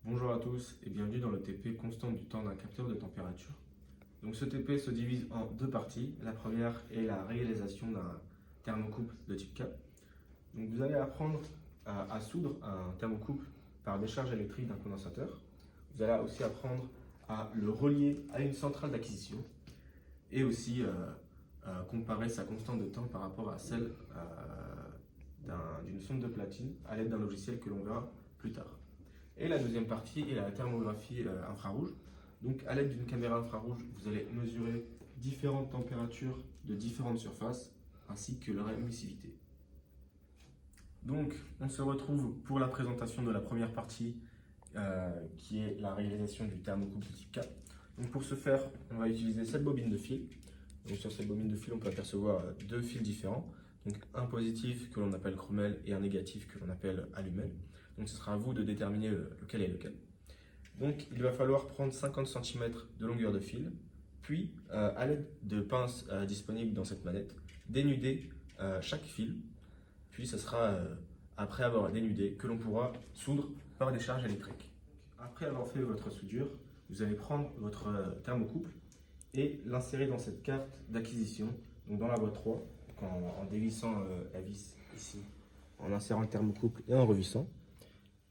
Bonjour à tous et bienvenue dans le TP constante du temps d'un capteur de température. Donc ce TP se divise en deux parties. La première est la réalisation d'un thermocouple de type K. Donc vous allez apprendre à soudre un thermocouple par décharge électrique d'un condensateur. Vous allez aussi apprendre à le relier à une centrale d'acquisition et aussi comparer sa constante de temps par rapport à celle d'une sonde de platine à l'aide d'un logiciel que l'on verra plus tard. Et la deuxième partie est la thermographie infrarouge. Donc à l'aide d'une caméra infrarouge, vous allez mesurer différentes températures de différentes surfaces ainsi que leur émissivité. Donc on se retrouve pour la présentation de la première partie qui est la réalisation du thermocouple de type K. Donc pour ce faire, on va utiliser cette bobine de fil. Donc sur cette bobine de fil, on peut apercevoir deux fils différents. Donc un positif que l'on appelle chromel et un négatif que l'on appelle alumel. Donc ce sera à vous de déterminer lequel est lequel. Donc il va falloir prendre 50 cm de longueur de fil, puis à l'aide de pinces disponibles dans cette manette, dénuder chaque fil, puis ce sera après avoir dénudé que l'on pourra soudre par décharge électrique. Après avoir fait votre soudure, vous allez prendre votre thermocouple et l'insérer dans cette carte d'acquisition, donc dans la boîte 3, en dévissant la vis ici, en insérant le thermocouple et en revissant.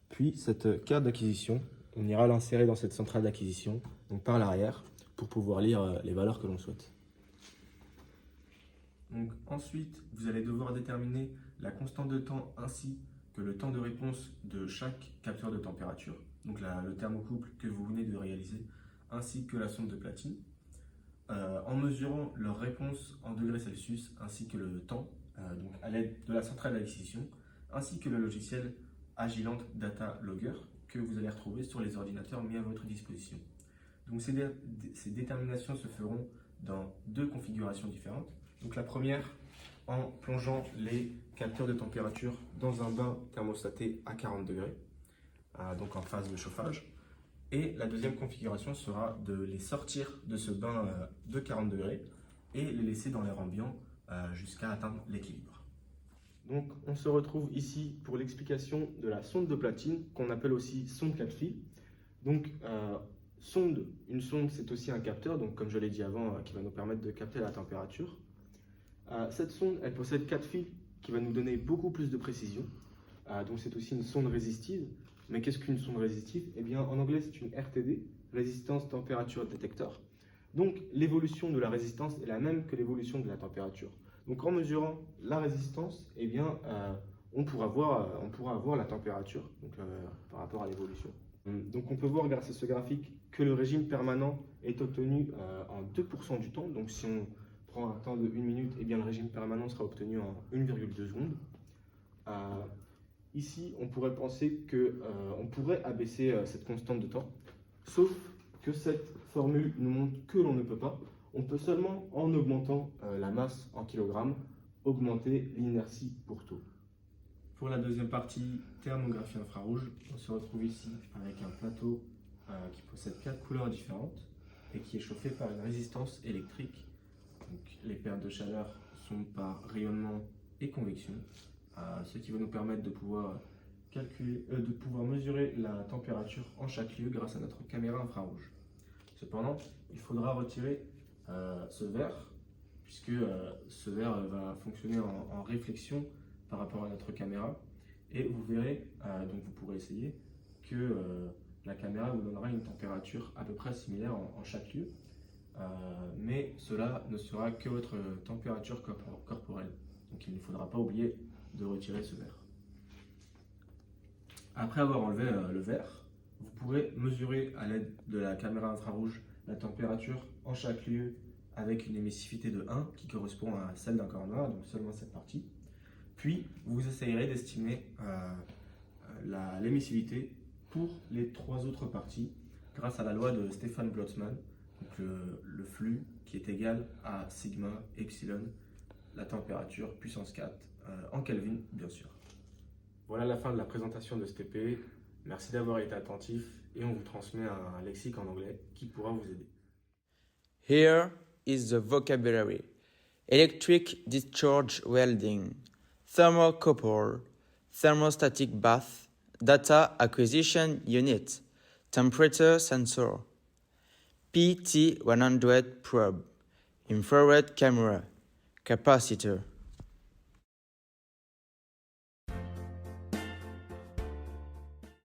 Puis cette carte d'acquisition, on ira l'insérer dans cette centrale d'acquisition, donc par l'arrière, pour pouvoir lire les valeurs que l'on souhaite. Donc ensuite, vous allez devoir déterminer la constante de temps ainsi que le temps de réponse de chaque capteur de température, donc le thermocouple que vous venez de réaliser, ainsi que la sonde de platine, en mesurant leur réponse en degrés Celsius ainsi que le temps, donc à l'aide de la centrale d'acquisition, ainsi que le logiciel Agilent Data Logger que vous allez retrouver sur les ordinateurs mis à votre disposition. Donc ces déterminations se feront dans deux configurations différentes. Donc la première en plongeant les capteurs de température dans un bain thermostaté à 40 degrés, donc en phase de chauffage. Et la deuxième configuration sera de les sortir de ce bain de 40 degrés et les laisser dans l'air ambiant jusqu'à atteindre l'équilibre. Donc on se retrouve ici pour l'explication de la sonde de platine qu'on appelle aussi sonde 4 fils. Donc une sonde c'est aussi un capteur, donc comme je l'ai dit avant, qui va nous permettre de capter la température. Cette sonde elle possède 4 fils qui va nous donner beaucoup plus de précision. Donc c'est aussi une sonde résistive. Mais qu'est-ce qu'une sonde résistive? Eh bien en anglais c'est une RTD, Résistance Température Détecteur. Donc l'évolution de la résistance est la même que l'évolution de la température. Donc en mesurant la résistance, eh bien, on pourra voir la température donc, par rapport à l'évolution. Donc on peut voir grâce à ce graphique que le régime permanent est obtenu en 2% du temps. Donc si on prend un temps de 1 minute, eh bien, le régime permanent sera obtenu en 1,2 secondes. Ici, on pourrait penser qu'on pourrait abaisser cette constante de temps, sauf que cette formule nous montre que l'on ne peut pas. On peut seulement, en augmentant la masse en kilogrammes, augmenter l'inertie pour taux. Pour la deuxième partie, thermographie infrarouge, on se retrouve ici avec un plateau qui possède 4 couleurs différentes et qui est chauffé par une résistance électrique. Donc, les pertes de chaleur sont par rayonnement et convection, ce qui va nous permettre de pouvoir mesurer la température en chaque lieu grâce à notre caméra infrarouge. Cependant, il faudra retirer ce verre, puisque ce verre va fonctionner en réflexion par rapport à notre caméra, et vous verrez, donc vous pourrez essayer, que la caméra vous donnera une température à peu près similaire en chaque lieu, mais cela ne sera que votre température corporelle, donc il ne faudra pas oublier de retirer ce verre. Après avoir enlevé le verre, vous pourrez mesurer à l'aide de la caméra infrarouge la température en chaque lieu avec une émissivité de 1 qui correspond à celle d'un corps noir, donc seulement cette partie. Puis vous essayerez d'estimer l'émissivité pour les 3 autres parties grâce à la loi de Stefan Boltzmann, donc le flux qui est égal à sigma epsilon, la température puissance 4 en Kelvin bien sûr. Voilà la fin de la présentation de ce TP. Merci d'avoir été attentif et on vous transmet un lexique en anglais qui pourra vous aider. Here is the vocabulary: electric discharge welding, thermocouple, thermostatic bath, data acquisition unit, temperature sensor, PT100 probe, infrared camera, capacitor.